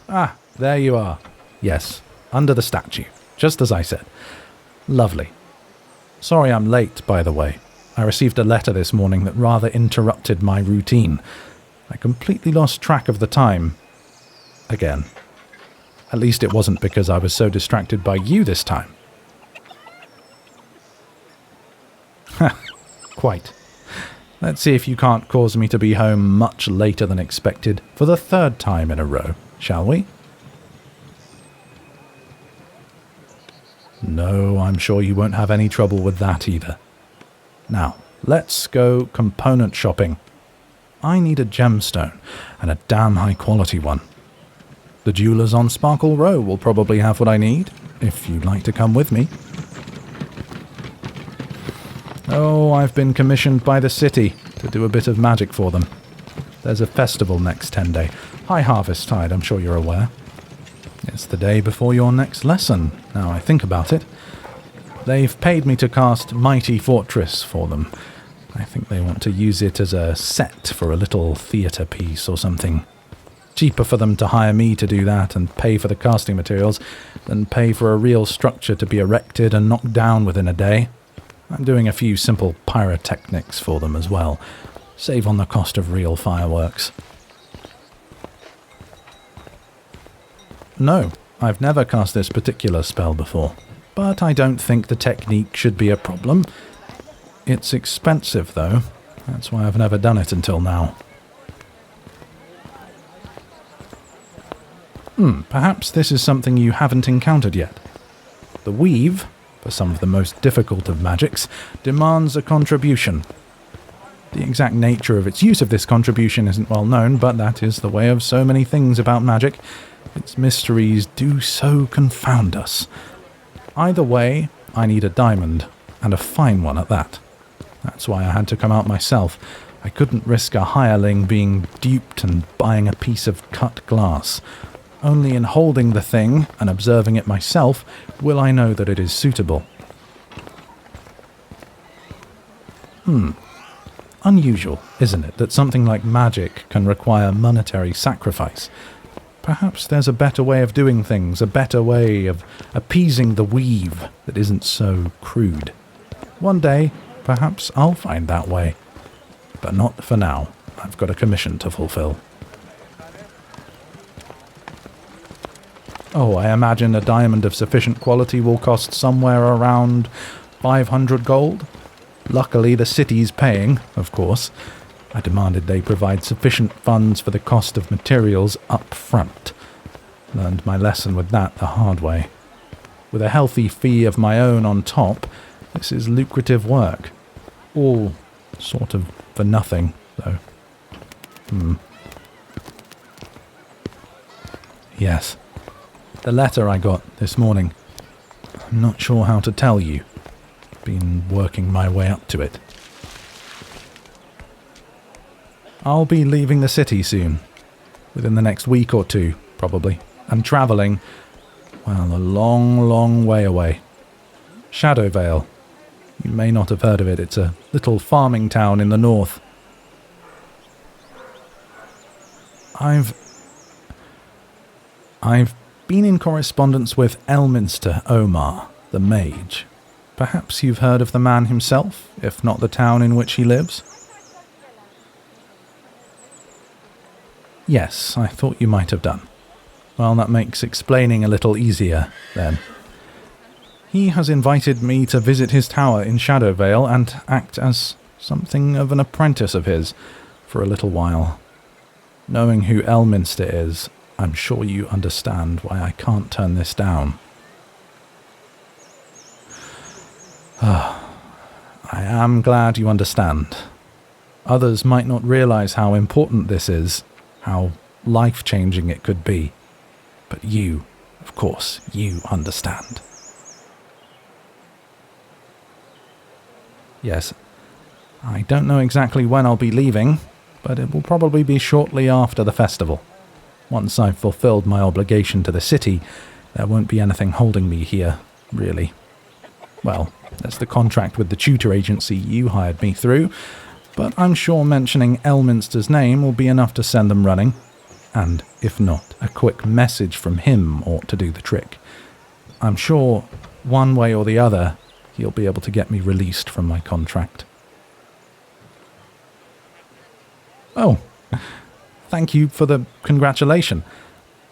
Ah, there you are. Yes, under the statue, just as I said. Lovely. Sorry I'm late, by the way. I received a letter this morning that rather interrupted my routine. I completely lost track of the time. Again. At least it wasn't because I was so distracted by you this time. Ha, quite. Let's see if you can't cause me to be home much later than expected for the third time in a row, shall we? No, I'm sure you won't have any trouble with that either. Now, let's go component shopping. I need a gemstone, and a damn high-quality one. The jewelers on Sparkle Row will probably have what I need, if you'd like to come with me. Oh, I've been commissioned by the city to do a bit of magic for them. There's a festival next 10-day. High Harvest Tide, I'm sure you're aware. It's the day before your next lesson, now I think about it. They've paid me to cast Mighty Fortress for them. I think they want to use it as a set for a little theatre piece or something. Cheaper for them to hire me to do that and pay for the casting materials than pay for a real structure to be erected and knocked down within a day. I'm doing a few simple pyrotechnics for them as well. Save on the cost of real fireworks. No, I've never cast this particular spell before, but I don't think the technique should be a problem. It's expensive, though. That's why I've never done it until now. Perhaps this is something you haven't encountered yet. The weave, for some of the most difficult of magics, demands a contribution. The exact nature of its use of this contribution isn't well known, but that is the way of so many things about magic. Its mysteries do so confound us. Either way, I need a diamond, and a fine one at that. That's why I had to come out myself. I couldn't risk a hireling being duped and buying a piece of cut glass. Only in holding the thing and observing it myself will I know that it is suitable. Unusual, isn't it, that something like magic can require monetary sacrifice? Perhaps there's a better way of doing things, a better way of appeasing the weave that isn't so crude. One day, perhaps I'll find that way. But not for now. I've got a commission to fulfill. Oh, I imagine a diamond of sufficient quality will cost somewhere around 500 gold. Luckily, the city's paying, of course. I demanded they provide sufficient funds for the cost of materials up front. Learned my lesson with that the hard way. With a healthy fee of my own on top, this is lucrative work. All sort of for nothing, though. Yes. The letter I got this morning. I'm not sure how to tell you. Been working my way up to it. I'll be leaving the city soon. Within the next week or two, probably. And travelling, well, a long, long way away. Shadowvale. You may not have heard of it. It's a little farming town in the north. I've been in correspondence with Elminster Omar, the mage. Perhaps you've heard of the man himself, if not the town in which he lives? Yes, I thought you might have done. Well, that makes explaining a little easier, then. He has invited me to visit his tower in Shadowvale and act as something of an apprentice of his for a little while. Knowing who Elminster is, I'm sure you understand why I can't turn this down. I am glad you understand. Others might not realize how important this is, how life-changing it could be. But you, of course, you understand. Yes, I don't know exactly when I'll be leaving, but it will probably be shortly after the festival. Once I've fulfilled my obligation to the city, there won't be anything holding me here, really. Well, there's the contract with the tutor agency you hired me through, but I'm sure mentioning Elminster's name will be enough to send them running. And if not, a quick message from him ought to do the trick. I'm sure, one way or the other, he'll be able to get me released from my contract. Oh, thank you for the congratulation.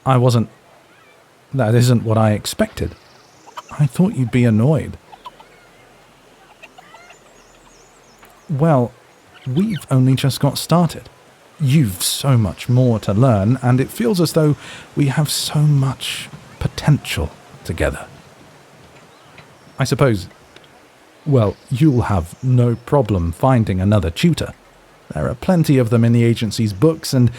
That isn't what I expected. I thought you'd be annoyed. Well, we've only just got started. You've so much more to learn, and it feels as though we have so much potential together. I suppose, well, you'll have no problem finding another tutor. There are plenty of them in the agency's books, and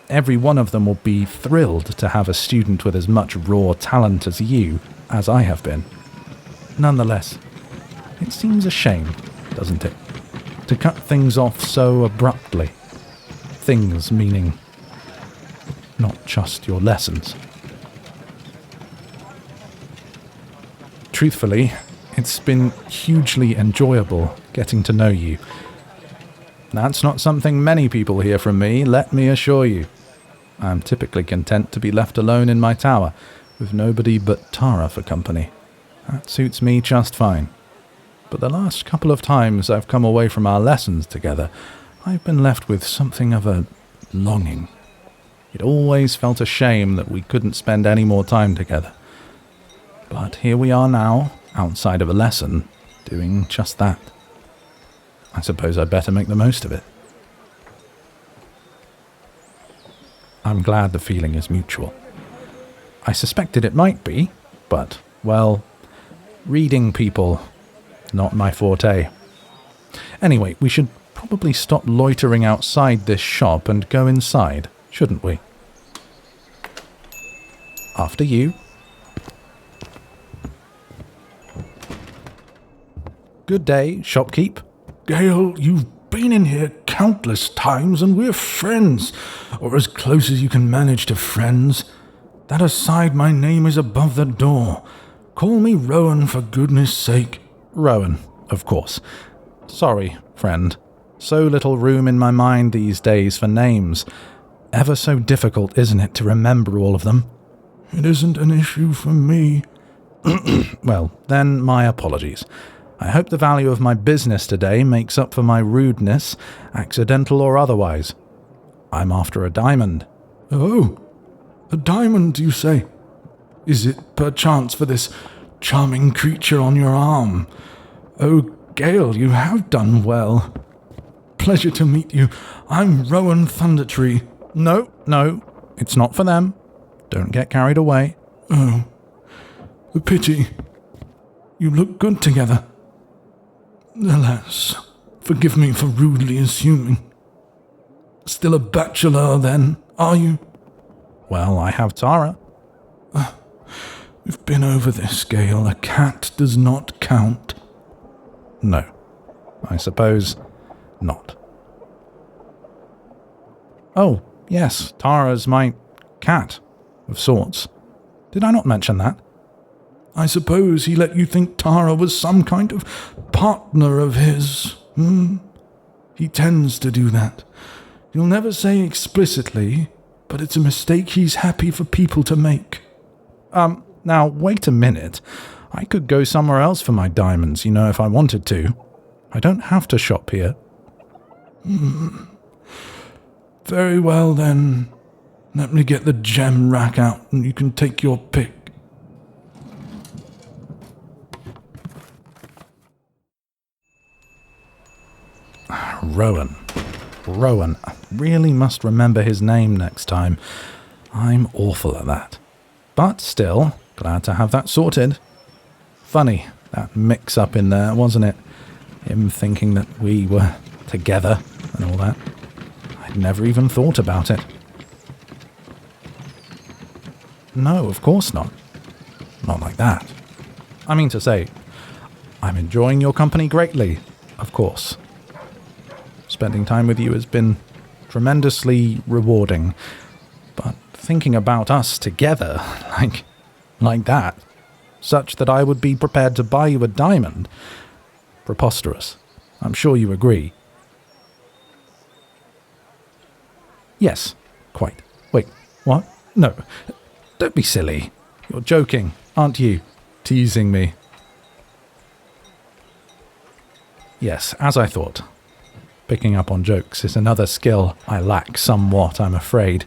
every one of them will be thrilled to have a student with as much raw talent as you, as I have been. Nonetheless, it seems a shame, doesn't it, to cut things off so abruptly. Things meaning not just your lessons. Truthfully, it's been hugely enjoyable getting to know you. That's not something many people hear from me, let me assure you. I'm typically content to be left alone in my tower, with nobody but Tara for company. That suits me just fine. But the last couple of times I've come away from our lessons together, I've been left with something of a longing. It always felt a shame that we couldn't spend any more time together. But here we are now, outside of a lesson, doing just that. I suppose I'd better make the most of it. I'm glad the feeling is mutual. I suspected it might be, but, well, reading people, not my forte. Anyway, we should probably stop loitering outside this shop and go inside, shouldn't we? After you. Good day, shopkeep. Gale, you've been in here countless times and we're friends, or as close as you can manage to friends. That aside, my name is above the door. Call me Rowan for goodness sake. Rowan, of course. Sorry, friend. So little room in my mind these days for names. Ever so difficult, isn't it, to remember all of them? It isn't an issue for me. Well, then my apologies. I hope the value of my business today makes up for my rudeness, accidental or otherwise. I'm after a diamond. Oh, a diamond, you say? Is it perchance for this charming creature on your arm? Oh, Gale, you have done well. Pleasure to meet you. I'm Rowan Thundertree. No, it's not for them. Don't get carried away. Oh, a pity. You look good together. Alas, forgive me for rudely assuming. Still a bachelor, then, are you? Well, I have Tara. We've been over this, Gale. A cat does not count. No, I suppose not. Oh, yes, Tara's my cat, of sorts. Did I not mention that? I suppose he let you think Tara was some kind of partner of his, He tends to do that. He'll never say explicitly, but it's a mistake he's happy for people to make. Now, wait a minute. I could go somewhere else for my diamonds, if I wanted to. I don't have to shop here. Very well, then. Let me get the gem rack out, and you can take your pick. Rowan. I really must remember his name next time. I'm awful at that. But still, glad to have that sorted. Funny, that mix-up in there, wasn't it? Him thinking that we were together and all that. I'd never even thought about it. No, of course not. Not like that. I mean to say, I'm enjoying your company greatly, of course. Spending time with you has been tremendously rewarding, but thinking about us together, like that, such that I would be prepared to buy you a diamond, preposterous. I'm sure you agree. Yes, quite. Wait, What? No. Don't be silly. You're joking, aren't you? Teasing me. Yes, as I thought. Picking up on jokes is another skill I lack somewhat, I'm afraid.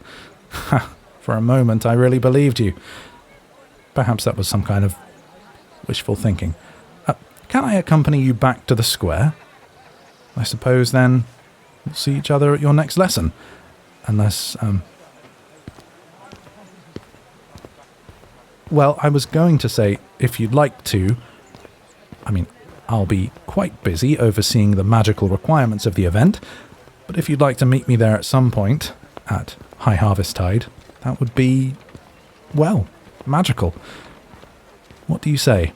For a moment, I really believed you. Perhaps that was some kind of wishful thinking. Can I accompany you back to the square? I suppose, then, we'll see each other at your next lesson. Unless, Well, I was going to say, if you'd like to... I mean, I'll be quite busy overseeing the magical requirements of the event, but if you'd like to meet me there at some point, at high harvest tide, that would be, well, magical. What do you say?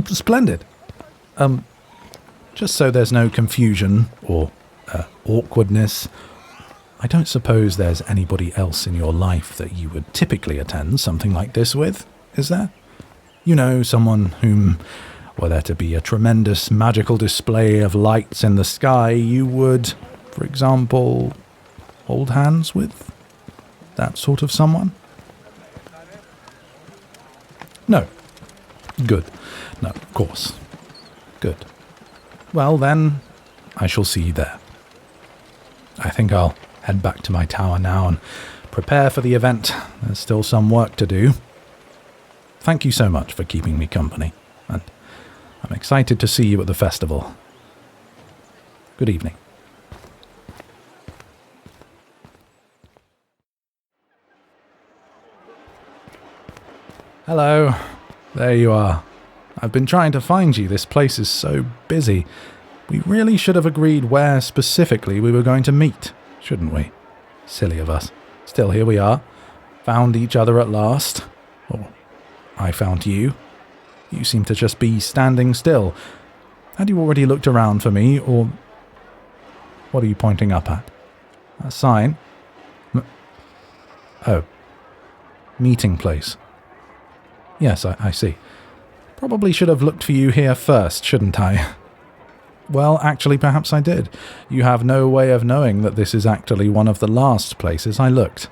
Splendid. Just so there's no confusion or awkwardness, I don't suppose there's anybody else in your life that you would typically attend something like this with, is there? You know, someone whom, were there to be a tremendous magical display of lights in the sky, you would, for example, hold hands with? That sort of someone? No. Good. No, of course. Good. Well, then, I shall see you there. I think I'll head back to my tower now and prepare for the event. There's still some work to do. Thank you so much for keeping me company, and I'm excited to see you at the festival. Good evening. Hello. There you are. I've been trying to find you. This place is so busy. We really should have agreed where specifically we were going to meet, shouldn't we? Silly of us. Still, here we are. Found each other at last. Or I found you. You seem to just be standing still. Had you already looked around for me, or... What are you pointing up at? A sign? Oh. Meeting place. Yes, I see. Probably should have looked for you here first, shouldn't I? Well, actually, perhaps I did. You have no way of knowing that this is actually one of the last places I looked.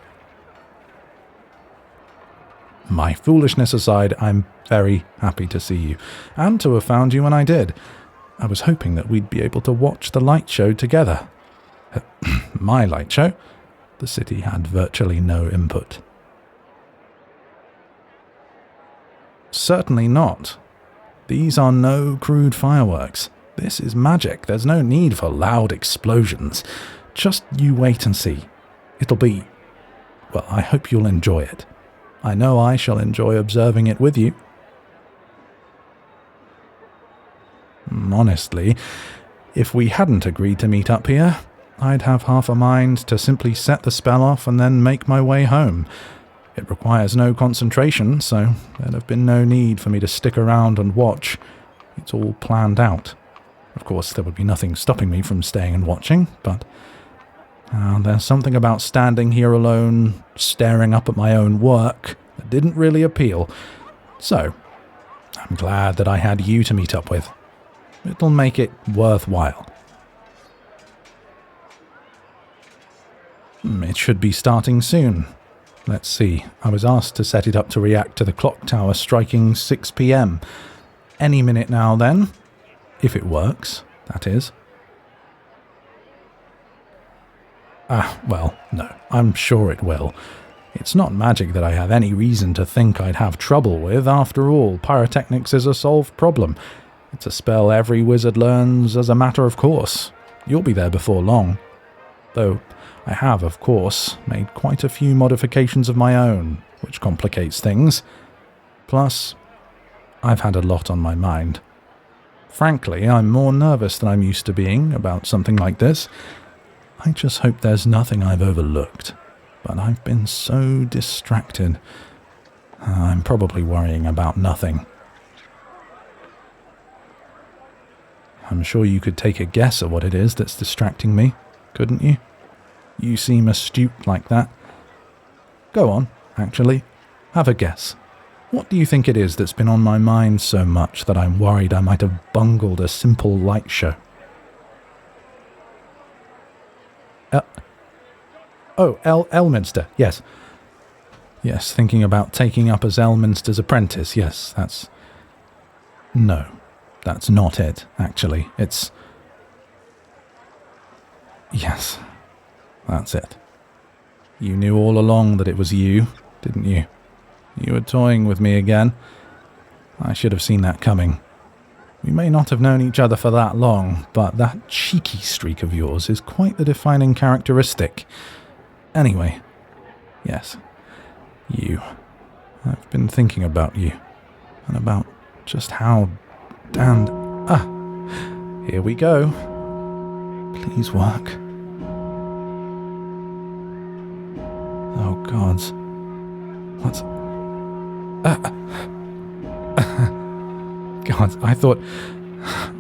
My foolishness aside, I'm very happy to see you, and to have found you when I did. I was hoping that we'd be able to watch the light show together. My light show? The city had virtually no input. Certainly not. These are no crude fireworks. This is magic. There's no need for loud explosions. Just you wait and see. It'll be... Well, I hope you'll enjoy it. I know I shall enjoy observing it with you. Honestly, if we hadn't agreed to meet up here, I'd have half a mind to simply set the spell off and then make my way home. It requires no concentration, so there'd have been no need for me to stick around and watch. It's all planned out. Of course, there would be nothing stopping me from staying and watching, but there's something about standing here alone, staring up at my own work, that didn't really appeal. So, I'm glad that I had you to meet up with. It'll make it worthwhile. It should be starting soon. Let's see, I was asked to set it up to react to the clock tower striking 6 p.m. Any minute now then, if it works, that is. Well, no, I'm sure it will. It's not magic that I have any reason to think I'd have trouble with. After all, pyrotechnics is a solved problem. It's a spell every wizard learns as a matter of course. You'll be there before long. Though I have, of course, made quite a few modifications of my own, which complicates things. Plus, I've had a lot on my mind. Frankly, I'm more nervous than I'm used to being about something like this. I just hope there's nothing I've overlooked. But I've been so distracted. I'm probably worrying about nothing. I'm sure you could take a guess at what it is that's distracting me, couldn't you? You seem astute like that. Go on, actually. Have a guess. What do you think it is that's been on my mind so much that I'm worried I might have bungled a simple light show? Oh, Elminster, yes. Yes, thinking about taking up as Elminster's apprentice, yes, that's... No, that's not it, actually. It's... Yes, that's it. You knew all along that it was you, didn't you? You were toying with me again. I should have seen that coming. We may not have known each other for that long, but that cheeky streak of yours is quite the defining characteristic. Anyway, yes, you. I've been thinking about you, and about just how damned... Here we go. Please work. Oh, gods. What's... God,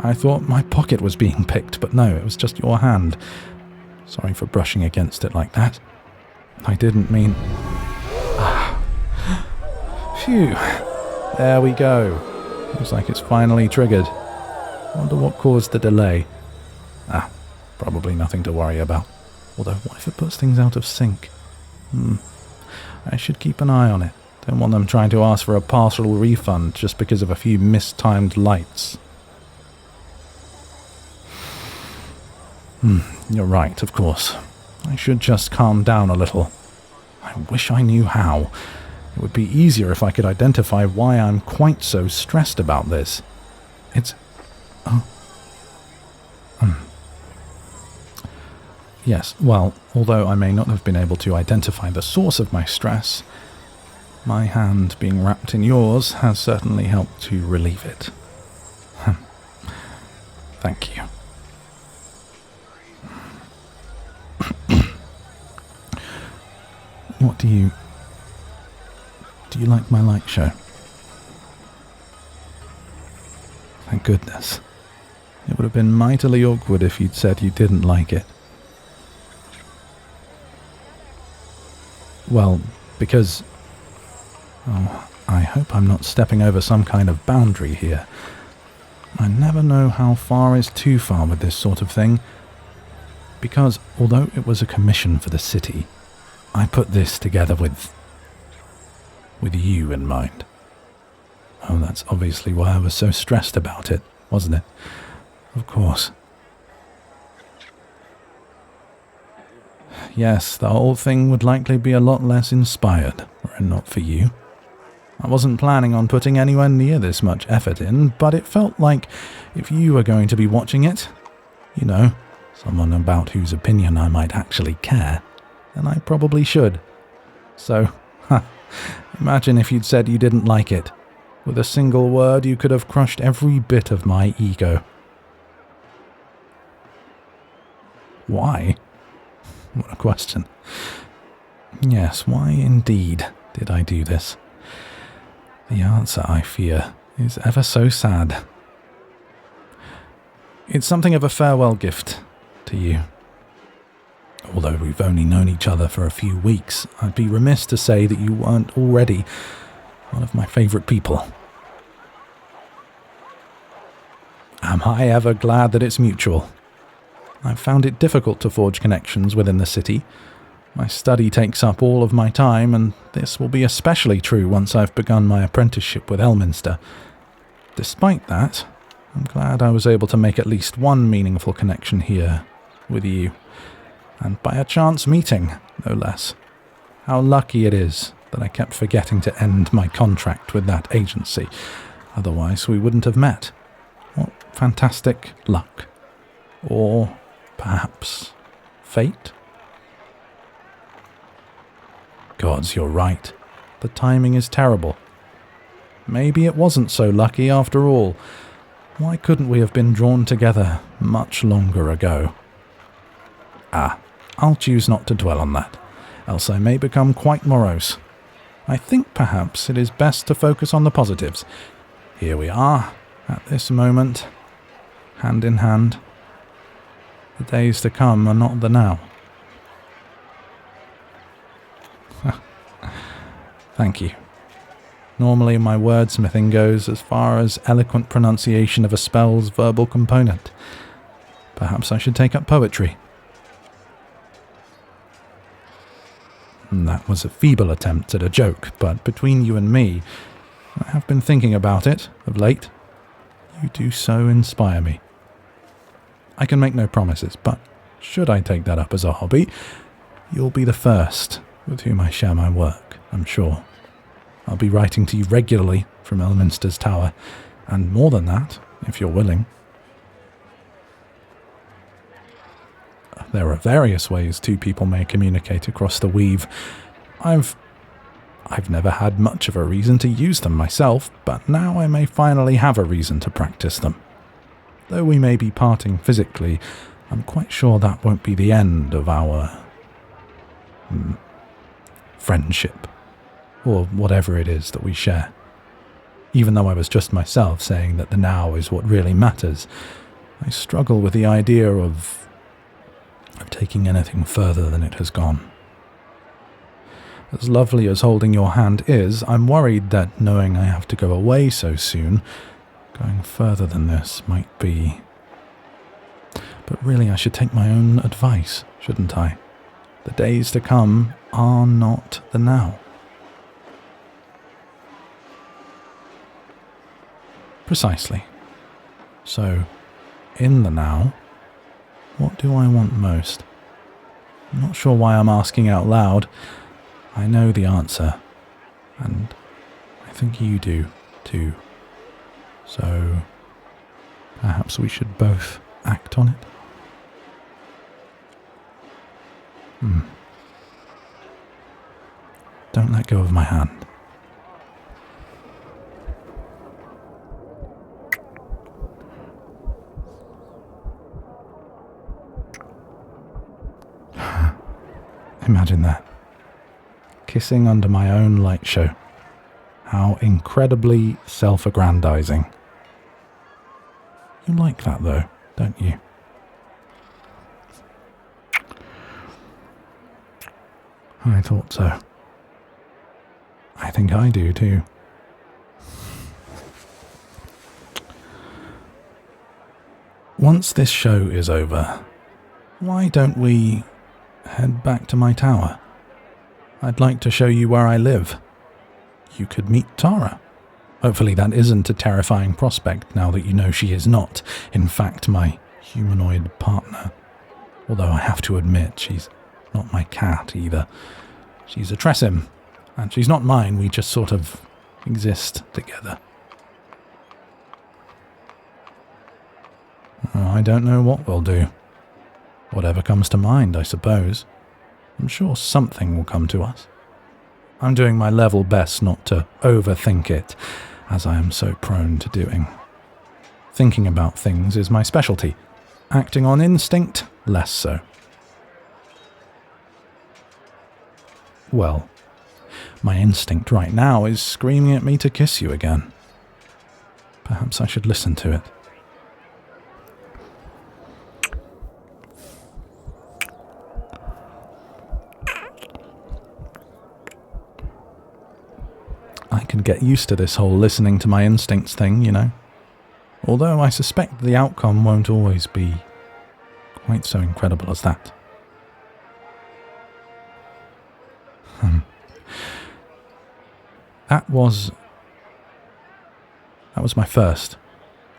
I thought my pocket was being picked, but no, it was just your hand. Sorry for brushing against it like that. I didn't mean... Phew. There we go. Looks like it's finally triggered. Wonder what caused the delay. Probably nothing to worry about. Although, what if it puts things out of sync? I should keep an eye on it. Don't want them trying to ask for a partial refund just because of a few mistimed lights. You're right, of course. I should just calm down a little. I wish I knew how. It would be easier if I could identify why I'm quite so stressed about this. It's... Yes, well, although I may not have been able to identify the source of my stress, my hand being wrapped in yours has certainly helped to relieve it. Thank you. What do you like my light show? Thank goodness. It would have been mightily awkward if you'd said you didn't like it. Well, because... I hope I'm not stepping over some kind of boundary here. I never know how far is too far with this sort of thing. Because, although it was a commission for the city, I put this together with you in mind. Oh, that's obviously why I was so stressed about it, wasn't it? Of course. Yes, the whole thing would likely be a lot less inspired, were it not for you. I wasn't planning on putting anywhere near this much effort in, but it felt like if you were going to be watching it, you know, someone about whose opinion I might actually care, then I probably should. So, imagine if you'd said you didn't like it. With a single word, you could have crushed every bit of my ego. Why? What a question. Yes, why indeed did I do this? The answer, I fear, is ever so sad. It's something of a farewell gift to you. Although we've only known each other for a few weeks, I'd be remiss to say that you weren't already one of my favourite people. Am I ever glad that it's mutual? I've found it difficult to forge connections within the city. My study takes up all of my time, and this will be especially true once I've begun my apprenticeship with Elminster. Despite that, I'm glad I was able to make at least one meaningful connection here with you, and by a chance meeting, no less. How lucky it is that I kept forgetting to end my contract with that agency. Otherwise, we wouldn't have met. What fantastic luck. Or perhaps fate? Gods, you're right. The timing is terrible. Maybe it wasn't so lucky after all. Why couldn't we have been drawn together much longer ago? I'll choose not to dwell on that, else I may become quite morose. I think perhaps it is best to focus on the positives. Here we are, at this moment, hand in hand. The days to come are not the now. Thank you. Normally my wordsmithing goes as far as eloquent pronunciation of a spell's verbal component. Perhaps I should take up poetry. That was a feeble attempt at a joke, but between you and me, I have been thinking about it of late. You do so inspire me. I can make no promises, but should I take that up as a hobby, you'll be the first with whom I share my work, I'm sure. I'll be writing to you regularly from Elminster's tower, and more than that, if you're willing. There are various ways two people may communicate across the weave. I've never had much of a reason to use them myself, but now I may finally have a reason to practice them. Though we may be parting physically, I'm quite sure that won't be the end of our friendship, or whatever it is that we share. Even though I was just myself saying that the now is what really matters, I struggle with the idea of taking anything further than it has gone. As lovely as holding your hand is, I'm worried that knowing I have to go away so soon, going further than this might be... But really I should take my own advice, shouldn't I? The days to come are not the now. Precisely. So, in the now, what do I want most? I'm not sure why I'm asking out loud. I know the answer, and I think you do too. So, perhaps we should both act on it? Don't let go of my hand. Imagine that. Kissing under my own light show. How incredibly self-aggrandizing. You like that though, don't you? I thought so. I think I do too. Once this show is over, why don't we head back to my tower? I'd like to show you where I live. You could meet Tara. Hopefully that isn't a terrifying prospect now that you know she is not, in fact, my humanoid partner. Although I have to admit, she's not my cat either. She's a Tressim, and she's not mine, we just sort of exist together. I don't know what we'll do. Whatever comes to mind, I suppose. I'm sure something will come to us. I'm doing my level best not to overthink it, as I am so prone to doing. Thinking about things is my specialty. Acting on instinct, less so. Well, my instinct right now is screaming at me to kiss you again. Perhaps I should listen to it. I can get used to this whole listening to my instincts thing, you know. Although I suspect the outcome won't always be quite so incredible as that. That was my first,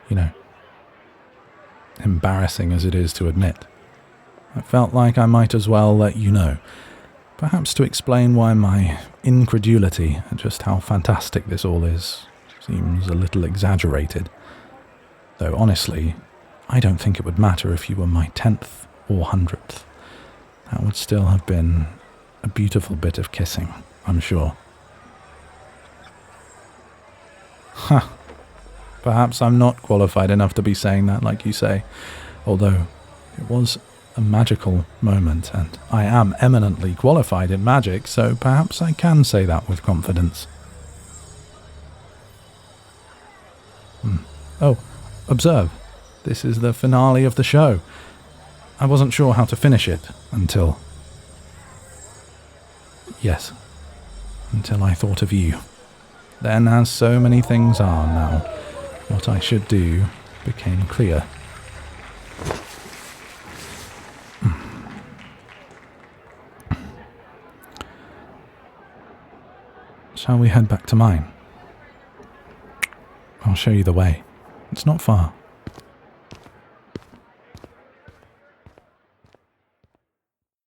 you know. Embarrassing as it is to admit. I felt like I might as well let you know. Perhaps to explain why my incredulity at just how fantastic this all is seems a little exaggerated. Though honestly, I don't think it would matter if you were my 10th or 100th. That would still have been a beautiful bit of kissing, I'm sure. Huh. Perhaps I'm not qualified enough to be saying that like you say, although it was a magical moment, and I am eminently qualified in magic, so perhaps I can say that with confidence. Oh, observe. This is the finale of the show. I wasn't sure how to finish it until... Yes, until I thought of you. Then, as so many things are now, what I should do became clear. Shall we head back to mine? I'll show you the way. It's not far.